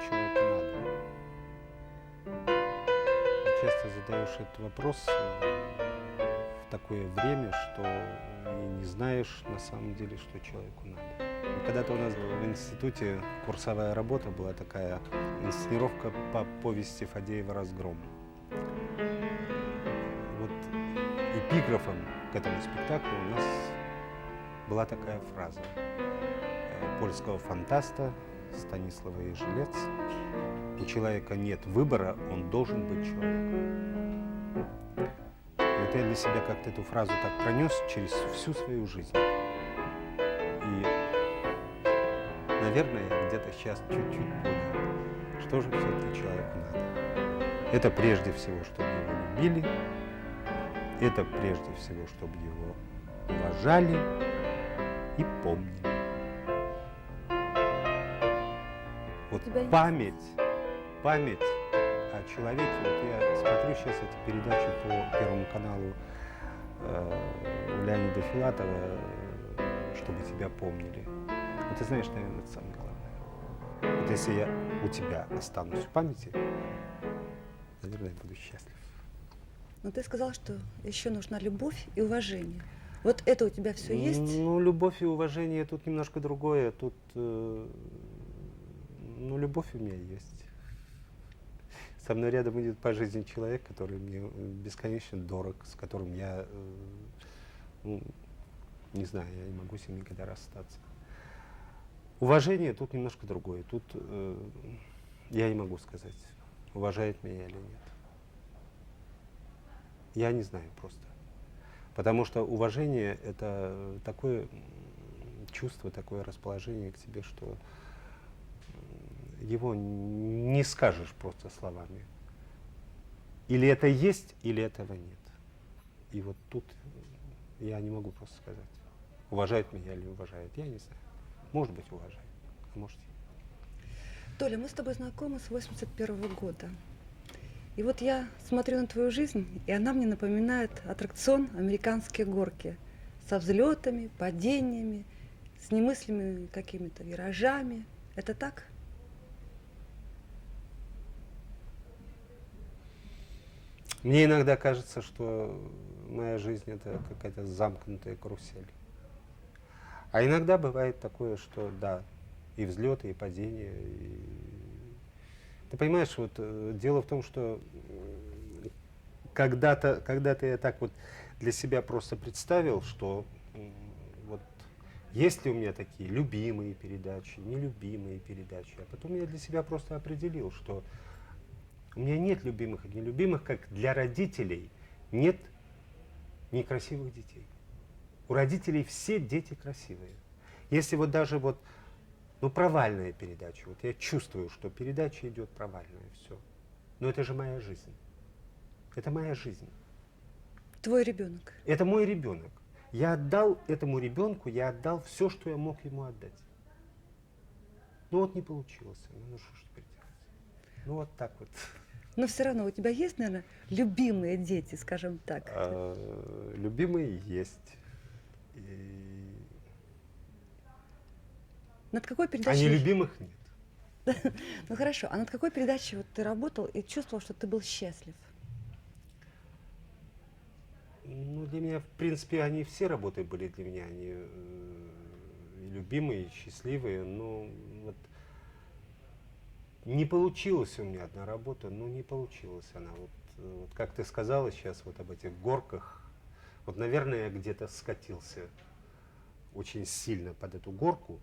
человеку надо? Часто задаешь этот вопрос в такое время, что и не знаешь на самом деле, что человеку надо. И когда-то у нас в институте курсовая работа была такая, инсценировка по повести Фадеева «Разгром». Вот эпиграфом к этому спектаклю у нас была такая фраза польского фантаста Станислава Ежелец: «У человека нет выбора, он должен быть человеком». И вот я для себя как-то эту фразу так пронес через всю свою жизнь. И, наверное, я где-то сейчас чуть-чуть понял, что же все-таки человеку надо. Это прежде всего, чтобы его любили, это прежде всего, чтобы его уважали и помнили. Вот память о человеке. Вот я смотрю сейчас эти передачи по Первому каналу Леонида Филатова, чтобы тебя помнили. Вот ты знаешь, наверное, это самое главное. Вот если я у тебя останусь в памяти, наверное, я буду счастлив. Но ты сказал, что еще нужна любовь и уважение. Вот это у тебя все есть? Ну, любовь и уважение тут немножко другое. Тут, любовь у меня есть. Со мной рядом идет по жизни человек, который мне бесконечно дорог, с которым я, не знаю, я не могу с ним никогда расстаться. Уважение тут немножко другое. Тут я не могу сказать, уважает меня или нет. Я не знаю просто. Потому что уважение — это такое чувство, такое расположение к себе, что его не скажешь просто словами. Или это есть, или этого нет. И вот тут я не могу просто сказать, уважает меня или уважает. Я не знаю. Может быть, уважает, а может и нет. Толя, мы с тобой знакомы с 81-го года. И вот я смотрю на твою жизнь, и она мне напоминает аттракцион «Американские горки» со взлетами, падениями, с немыслимыми какими-то виражами. Это так? Мне иногда кажется, что моя жизнь — это какая-то замкнутая карусель. А иногда бывает такое, что да, и взлеты, и падения. Ты понимаешь, вот дело в том, что когда-то я так вот для себя просто представил, что вот есть ли у меня такие любимые передачи, нелюбимые передачи. А потом я для себя просто определил, что у меня нет любимых и нелюбимых, как для родителей нет некрасивых детей. У родителей все дети красивые. Если вот даже вот, провальная передача, вот я чувствую, что передача идет провальная, все. Но это же моя жизнь. Это моя жизнь. Твой ребенок. Это мой ребенок. Я отдал этому ребенку, я отдал все, что я мог ему отдать. Ну вот не получилось. Ну что ж теперь делать? Ну вот так вот. Но все равно у тебя есть, наверное, любимые дети, скажем так. Любимые есть. Над какой А передачей? нелюбимых нет. Ну хорошо, а над какой передачей вот ты работал и чувствовал, что ты был счастлив? Ну, для меня, в принципе, они все работы были для меня, они и любимые, и счастливые, но вот не получилась у меня одна работа, не получилась она. Вот как ты сказала сейчас вот об этих горках, вот, наверное, я где-то скатился очень сильно под эту горку.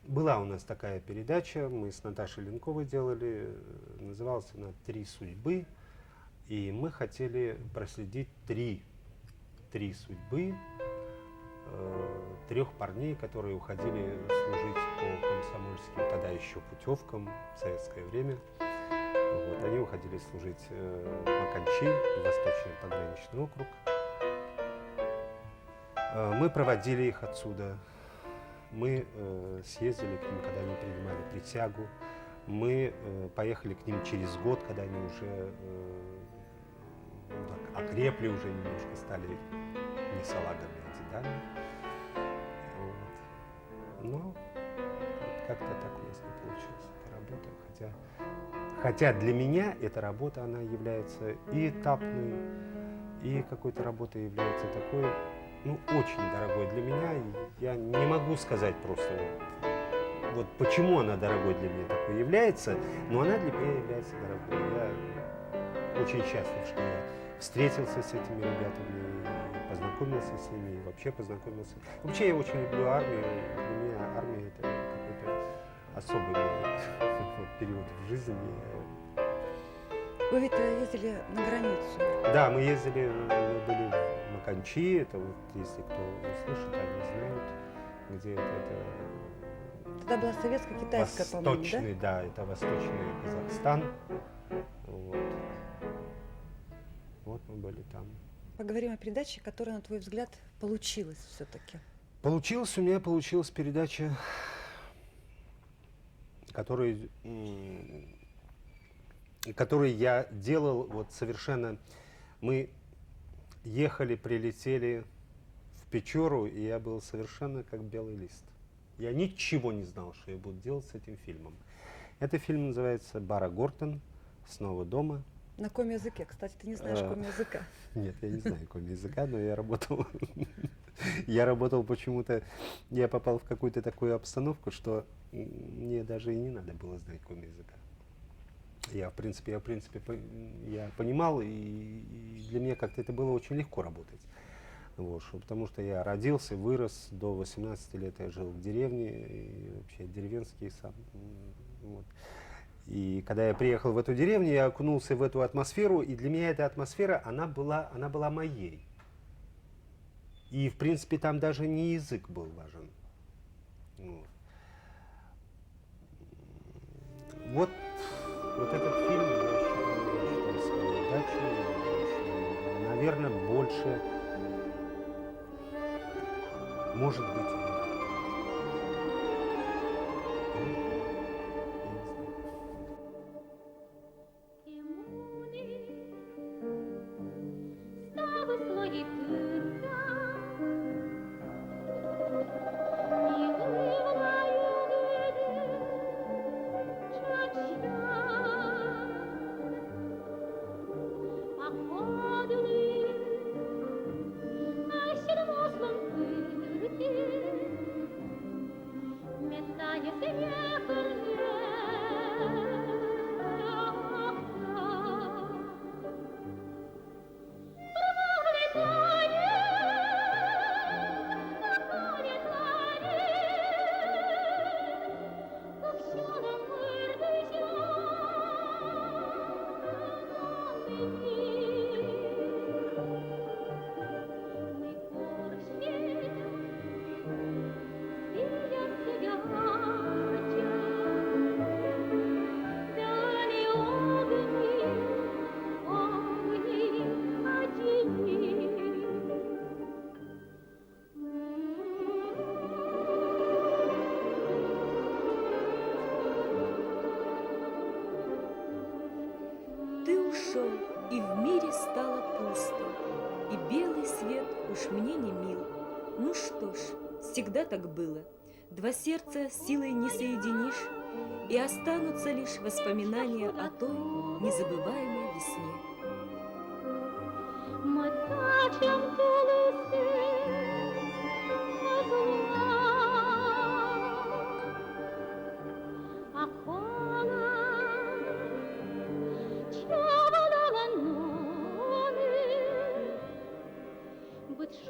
Была у нас такая передача, мы с Наташей Ленковой делали, называлась она «Три судьбы». И мы хотели проследить три судьбы трех парней, которые уходили служить по комсомольским, тогда еще путевкам в советское время. Вот, они уходили служить в Маканчи, в Восточный пограничный округ. Мы проводили их отсюда. Мы съездили к ним, когда они принимали присягу. Мы поехали к ним через год, когда они уже окрепли, уже немножко стали не салагами, а дедами. Вот. Но как-то так у нас не получилась эта работа. Хотя для меня эта работа, она является и этапной, и какой-то работой является такой, ну, очень дорогой для меня. И я не могу сказать просто вот почему она дорогой для меня такой является, но она для меня является дорогой. Я очень счастлив, что я встретился с этими ребятами, и познакомился с ними, и вообще познакомился. Вообще я очень люблю армию. Для меня армия это какой-то особый мой период в жизни. Вы ведь ездили на границу. Да, мы ездили, мы были в Маканчи, это вот, если кто услышит, они знают, где это Тогда была советско-китайская, по-моему, да? восточный, да, это восточный Казахстан. Вот. Вот мы были там. Поговорим о передаче, которая, на твой взгляд, получилась все-таки. У меня получилась передача, которую я делал вот совершенно. Мы ехали, прилетели в Печору, и я был совершенно как белый лист. Я ничего не знал, что я буду делать с этим фильмом. Этот фильм называется «Бара Гортон. Снова дома». На каком языке? Кстати, ты не знаешь, каком языка. Нет, я не знаю, какого языка, но я работал. Я работал почему-то, я попал в какую-то такую обстановку, что мне даже и не надо было знать, какого языка. Я, в принципе, я понимал, и для меня как-то это было очень легко работать. Вот, потому что я родился, вырос, до 18 лет я жил в деревне, и вообще деревенский сам. Вот. И когда я приехал в эту деревню, я окунулся в эту атмосферу, и для меня эта атмосфера, она была моей. И, в принципе, там даже не язык был важен. Вот, вот этот фильм, я считаю своей удачей. Наверное, больше, может быть, и не. Ты ушел, и в мире стало пусто, и белый свет уж мне не мил. Ну что ж, всегда так было. Два сердца силой не соединишь, и останутся лишь воспоминания о той незабываемой весне. Мы плачем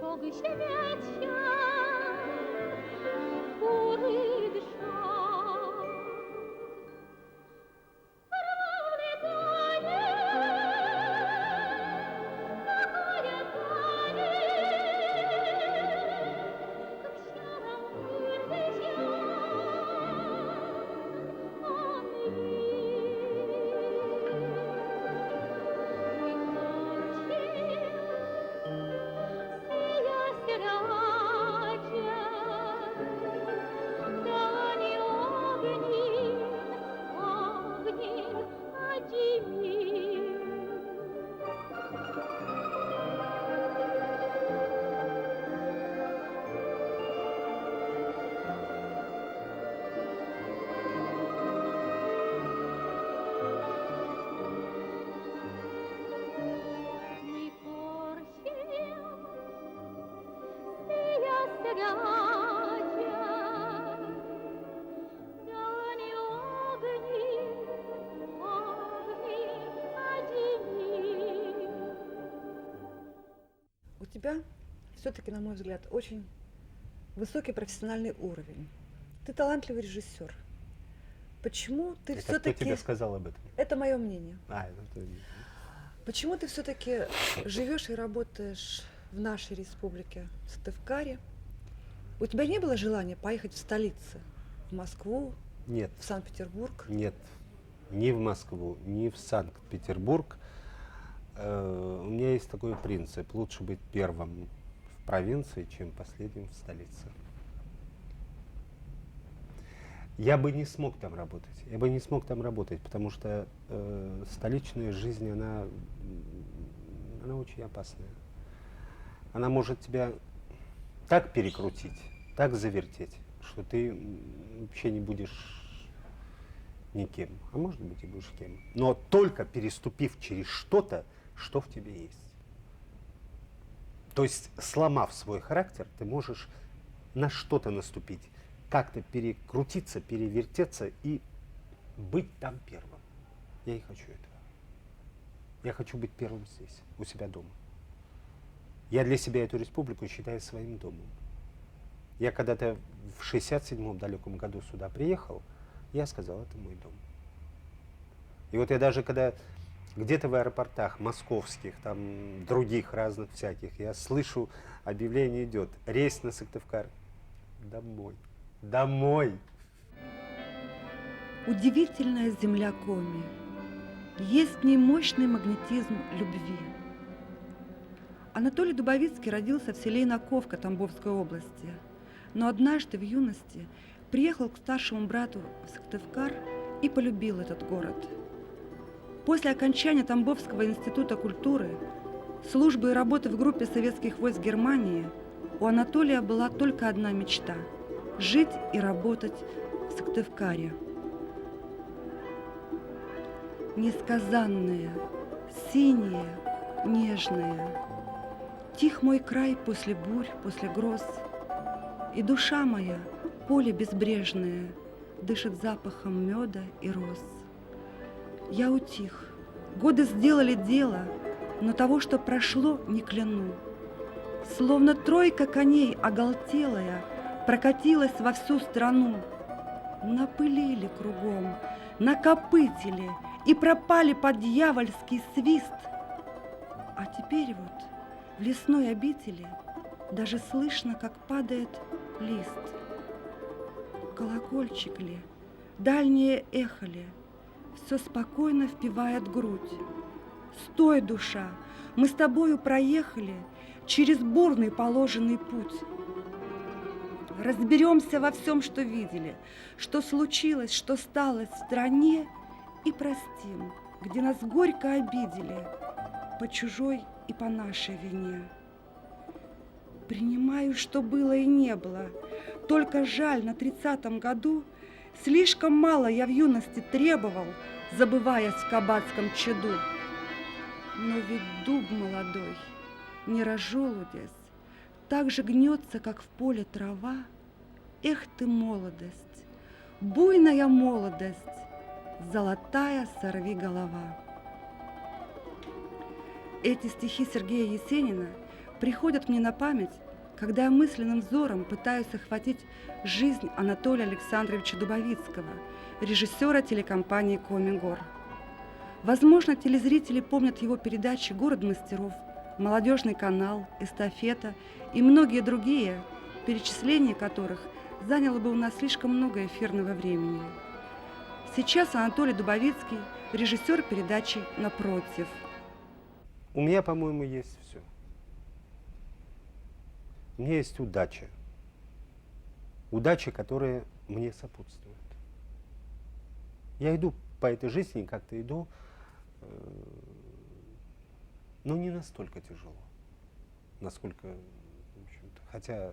Шоги świecia, góry drżą. Porwany panie, na konie panie, как śniadam myrny zielony. тебя все-таки, на мой взгляд, очень высокий профессиональный уровень. Ты талантливый режиссер. Почему ты Это кто все-таки... тебе сказал об этом? Это мое мнение. Это... Почему ты все-таки живешь и работаешь в нашей республике, в Сыктывкаре? У тебя не было желания поехать в столицу, в Москву, Нет, в Санкт-Петербург? нет, ни в Москву, ни в Санкт-Петербург. У меня есть такой принцип: лучше быть первым в провинции, чем последним в столице. Я бы не смог там работать, потому что столичная жизнь, она очень опасная. Она может тебя так перекрутить, так завертеть, что ты вообще не будешь никем, а может быть и будешь кем. Но только переступив через что-то, что в тебе есть. То есть, сломав свой характер, ты можешь на что-то наступить, как-то перекрутиться, перевертеться и быть там первым. Я не хочу этого. Я хочу быть первым здесь, у себя дома. Я для себя эту республику считаю своим домом. Я когда-то в 67-м далеком году сюда приехал, я сказал, это мой дом. И вот я даже когда где-то в аэропортах московских, там других разных всяких, я слышу, объявление идет: рейс на Сыктывкар. Домой. Домой. Удивительная земля Коми. Есть в ней мощный магнетизм любви. Анатолий Дубовицкий родился в селе Инаковка Тамбовской области, но однажды в юности приехал к старшему брату в Сыктывкар и полюбил этот город. После окончания Тамбовского института культуры, службы и работы в группе советских войск Германии у Анатолия была только одна мечта – жить и работать в Сыктывкаре. Несказанное, синее, нежное, тих мой край после бурь, после гроз, и душа моя, поле безбрежное, дышит запахом меда и роз. Я утих, годы сделали дело, но того, что прошло, не кляну. Словно тройка коней оголтелая прокатилась во всю страну. Напылили кругом, накопытили и пропали под дьявольский свист. А теперь вот в лесной обители даже слышно, как падает лист. Колокольчик ли, дальнее эхо ли, все спокойно впивает грудь. Стой, душа, мы с тобою проехали через бурный положенный путь. Разберемся во всем, что видели, что случилось, что стало в стране, и простим, где нас горько обидели, по чужой и по нашей вине. Принимаю, что было и не было, только жаль, на 30-м году слишком мало я в юности требовал, забываясь в кабацком чаду. Но ведь дуб молодой, не разжелудясь, так же гнется, как в поле трава. Эх ты, молодость, буйная молодость, золотая сорви голова. Эти стихи Сергея Есенина приходят мне на память, когда я мысленным взором пытаюсь охватить жизнь Анатолия Александровича Дубовицкого, режиссера телекомпании «Коми-Гор». Возможно, телезрители помнят его передачи «Город мастеров», «Молодежный канал», «Эстафета» и многие другие, перечисление которых заняло бы у нас слишком много эфирного времени. Сейчас Анатолий Дубовицкий – режиссер передачи «Напротив». У меня, по-моему, есть все. У меня есть удача. Удача, которая мне сопутствует. Я иду по этой жизни, как-то иду, но не настолько тяжело, насколько, в общем-то, хотя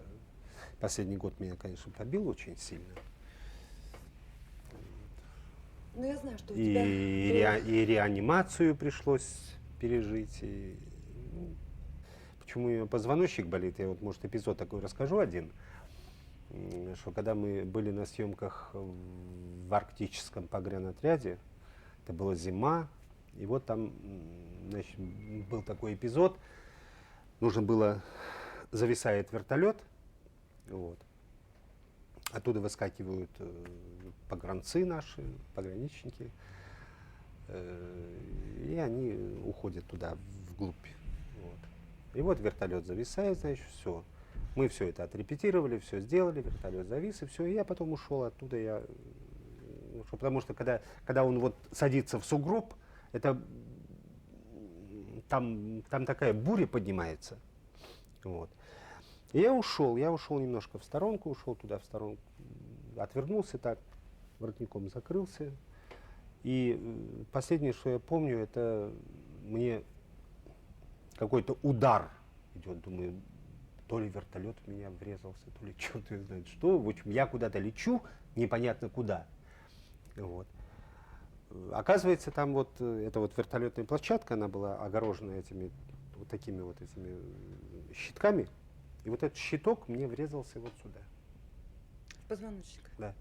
последний год меня, конечно, побил очень сильно. Ну, я знаю, что у И тебя... реанимацию пришлось пережить. Почему у меня позвоночник болит? Я вот, может, эпизод такой расскажу один. Что когда мы были на съемках в арктическом погранотряде, это была зима, и вот там, значит, был такой эпизод. нужно было, зависает вертолет, вот. Оттуда выскакивают погранцы наши, пограничники, и они уходят туда, вглубь. Вот. И вот вертолет зависает, значит, все. Мы все это отрепетировали, все сделали, вертолет завис, и все. И я потом ушел оттуда, потому что когда он вот садится в сугроб, это там такая буря поднимается. Вот. И я ушел немножко в сторонку, ушел туда в сторонку, отвернулся так, воротником закрылся. И последнее, что я помню, это мне какой-то удар идет, думаю, то ли вертолет в меня врезался, то ли что-то знает что. В общем, я куда-то лечу, непонятно куда. Вот. Оказывается, там вот эта вот вертолетная площадка, она была огорожена этими вот такими вот этими щитками. И вот этот щиток мне врезался вот сюда. В позвоночник. Да.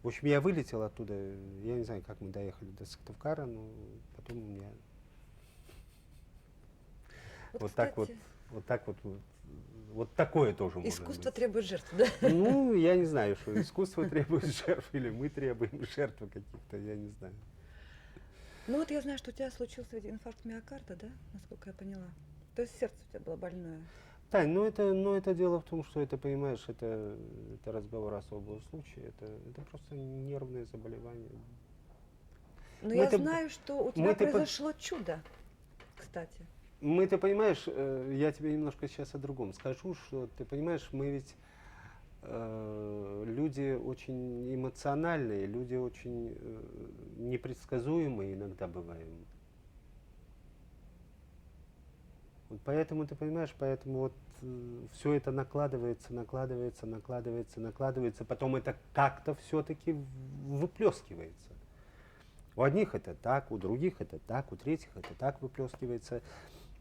В общем, я вылетел оттуда, я не знаю, как мы доехали до Сыктывкара, но потом у меня вот так вот, вот такое тоже может Искусство быть. требует жертв, да? Ну, я не знаю, что искусство требует жертв, или мы требуем жертв каких-то, я не знаю. Ну вот я знаю, что у тебя случился ведь инфаркт миокарда, да, насколько я поняла. То есть сердце у тебя было больное. Тань, ну это дело в том, что это, понимаешь, это разговор особого случая, это просто нервное заболевание. Но Ну, я это- знаю, что у тебя мы-то под- произошло чудо, кстати. Мы, ты понимаешь, я тебе немножко сейчас о другом скажу, что ты понимаешь, мы ведь люди очень эмоциональные, люди очень непредсказуемые иногда бываем. Вот поэтому, ты понимаешь, поэтому вот все это накладывается, потом это как-то все-таки выплескивается. У одних это так, у других это так, у третьих это так выплескивается.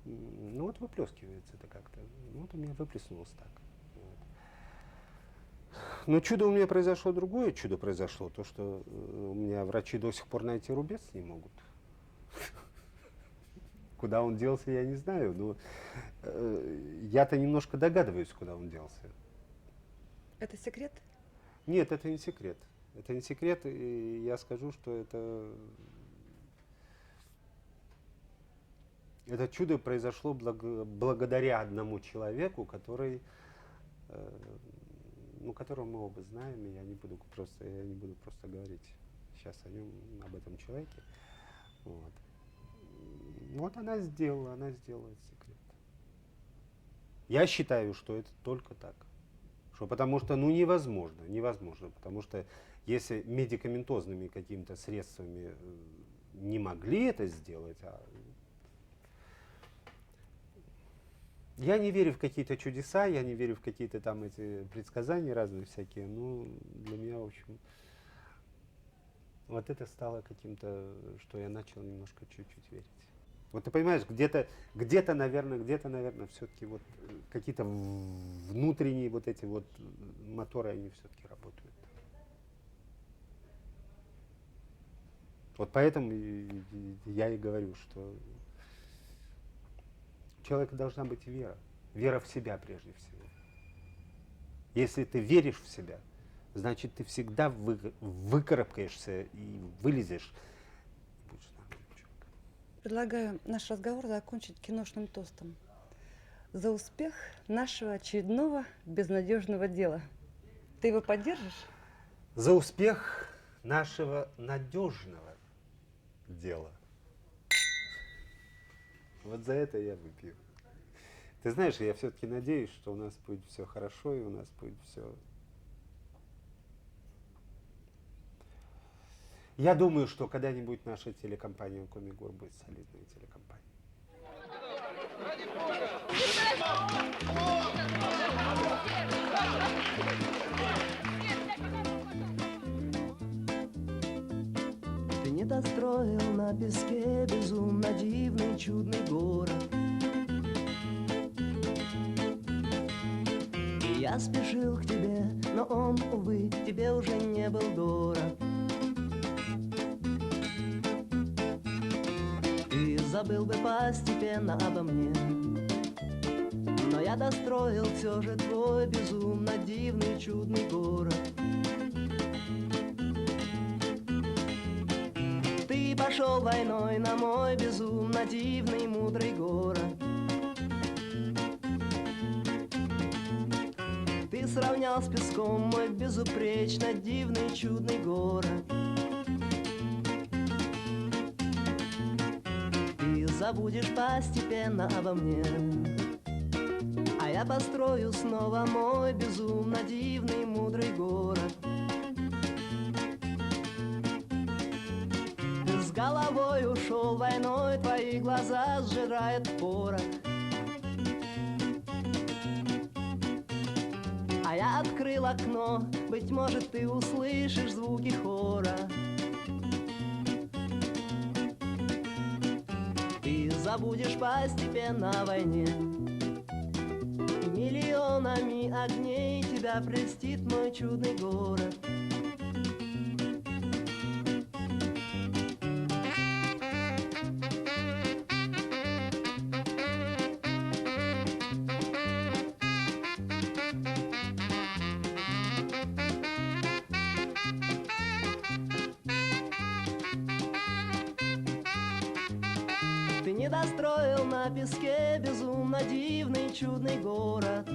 Ну вот выплескивается это как-то. Ну, вот у меня выплеснулось так. Вот. Но чудо у меня произошло другое. Чудо произошло то, что у меня врачи до сих пор найти рубец не могут. Куда он делся, я не знаю. Но я-то немножко догадываюсь, куда он делся. Это секрет? Нет, это не секрет. Это не секрет, и я скажу, что это чудо произошло благодаря одному человеку, который, которого мы оба знаем, и я не буду просто говорить сейчас о нем, об этом человеке. Вот. Вот она сделала этот секрет. Я считаю, что это только так. Потому что невозможно, потому что если медикаментозными какими-то средствами не могли это сделать, я не верю в какие-то чудеса, я не верю в какие-то там эти предсказания разные всякие, но для меня, в общем, вот это стало каким-то, что я начал немножко чуть-чуть верить. Вот ты понимаешь, где-то, наверное, все-таки вот какие-то внутренние вот эти вот моторы, они все-таки работают. Вот поэтому я и говорю, что у человека должна быть вера. Вера в себя прежде всего. Если ты веришь в себя, значит, ты всегда выкарабкаешься и вылезешь. И будешь нормальным человеком. Предлагаю наш разговор закончить киношным тостом. За успех нашего очередного безнадежного дела. Ты его поддержишь? За успех нашего надежного дела. Вот за это я выпью. Ты знаешь, я все-таки надеюсь, что у нас будет все хорошо, и у нас будет все... Я думаю, что когда-нибудь наша телекомпания Комигор будет солидной телекомпанией. Ты не достроил на песке безумно дивный чудный город. И я спешил к тебе, но он, увы, тебе уже не был дорог. Ты забыл бы постепенно обо мне. Но я достроил все же твой безумно дивный чудный город. Ты пошел войной на мой безумно дивный мудрый город. Ты сравнял с песком мой безупречно дивный чудный город. Ты забудешь постепенно обо мне, а я построю снова мой безумно дивный мудрый город. Ты с головой ушел войной, твои глаза сжирает порох. А я открыл окно, быть может, ты услышишь звуки хора. Ты забудешь постепенно о войне, и миллионами огней тебя прельстит мой чудный город. Ты не достроил на песке безумно дивный чудный город.